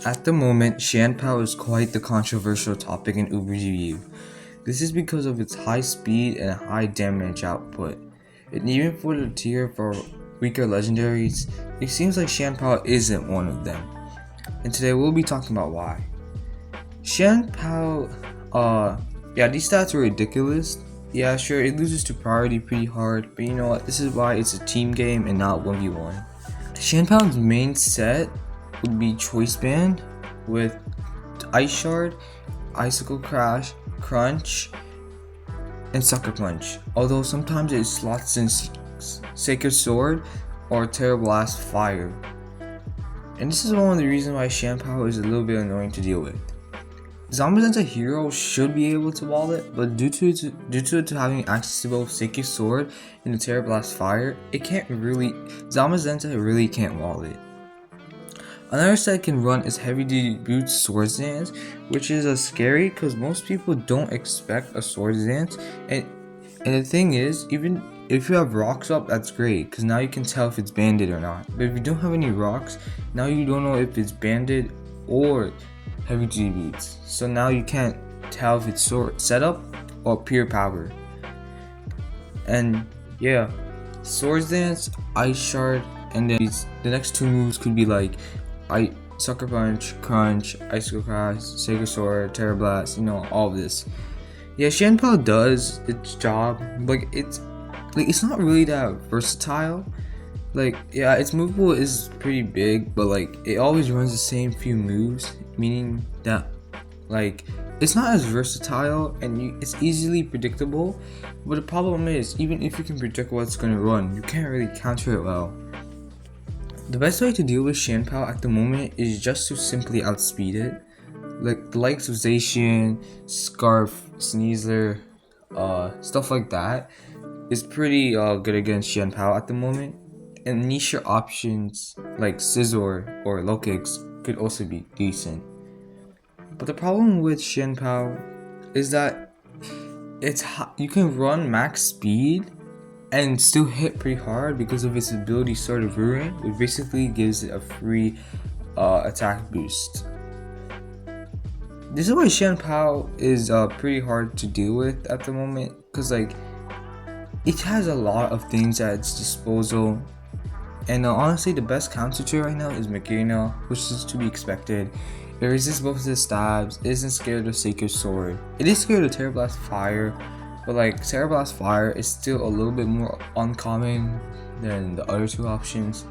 At the moment, Chien-Pao is quite the controversial topic in ubersuu. This is because of its high speed and high damage output. And even for the tier for weaker legendaries, it seems like Chien-Pao isn't one of them. And today we'll be talking about why. Chien-Pao, these stats are ridiculous. Yeah, sure, it loses to priority pretty hard, but you know what, this is why it's a team game and not 1v1. Chien-Pao's main set would be Choice Band with Ice Shard, Icicle Crash, Crunch, and Sucker Punch. Although sometimes it slots in Sacred Sword or Terra Blast Fire. And this is one of the reasons why Chien-Pao is a little bit annoying to deal with. Zamazenta Hero should be able to wall it, but due to it having access to both Sacred Sword and the Terra Blast Fire, Zamazenta really can't wall it. Another set it can run is Heavy Duty Boots Swords Dance, which is scary because most people don't expect a Swords Dance, and the thing is, even if you have rocks up, that's great because now you can tell if it's banded or not. But if you don't have any rocks, now you don't know if it's banded or Heavy Duty Boots. So now you can't tell if it's setup or pure power. And yeah, Swords Dance, Ice Shard, and then the next two moves could be like Sucker Punch, Crunch, Icicle Crash, Sacred Sword, Terra Blast, all of this. Yeah, Chien-Pao does its job, but it's not really that versatile. Its movable is pretty big, but it always runs the same few moves, meaning that it's not as versatile and it's easily predictable. But the problem is, even if you can predict what's gonna run, you can't really counter it well. The best way to deal with Chien-Pao at the moment is just to simply outspeed it. The likes of Zacian, Scarf, Sneasler, stuff like that is pretty good against Chien-Pao at the moment. And niche options like Scizor or Lokix could also be decent. But the problem with Chien-Pao is that you can run max speed and still hit pretty hard because of its ability Sword of Ruin, which basically gives it a free attack boost. This is why Chien-Pao is pretty hard to deal with at the moment, because it has a lot of things at its disposal. And honestly, the best counter to it right now is Magearna, which is to be expected. It resists both of the stabs, it isn't scared of Sacred Sword. It is scared of Terra Blast Fire, but Terra Blast Fire is still a little bit more uncommon than the other two options.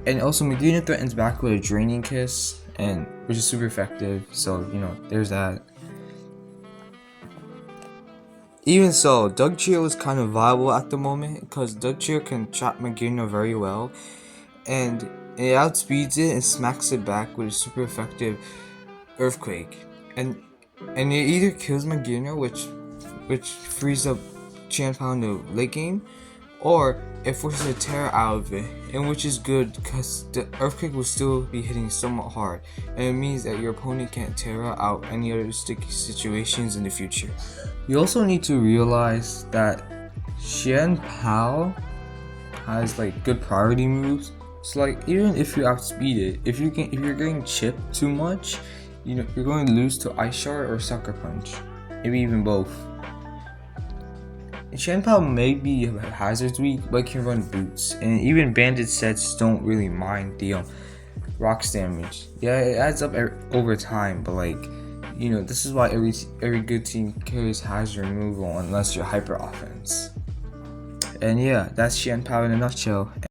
And also Magearna threatens back with a Draining Kiss, which is super effective, so there's that. Even so, Dugtrio is kind of viable at the moment because Dugtrio can trap Magearna very well, and it outspeeds it and smacks it back with a super effective Earthquake, and it either kills Magearna, which frees up Chien-Pao in the late game, or it forces a Terra out of it, and which is good because the Earthquake will still be hitting somewhat hard, and it means that your opponent can't Terra out any other sticky situations in the future. You also need to realize that Chien-Pao has good priority moves. So even if you outspeed it, if you're getting chipped too much, you're going to lose to Ice Shard or Sucker Punch, maybe even both. Chien-Pao may be Hazard's weak, but it can run Boots, and even banded sets don't really mind the rocks damage. Yeah, it adds up over time, but this is why every good team carries hazard removal unless you're hyper offense. And yeah, that's Chien-Pao in a nutshell.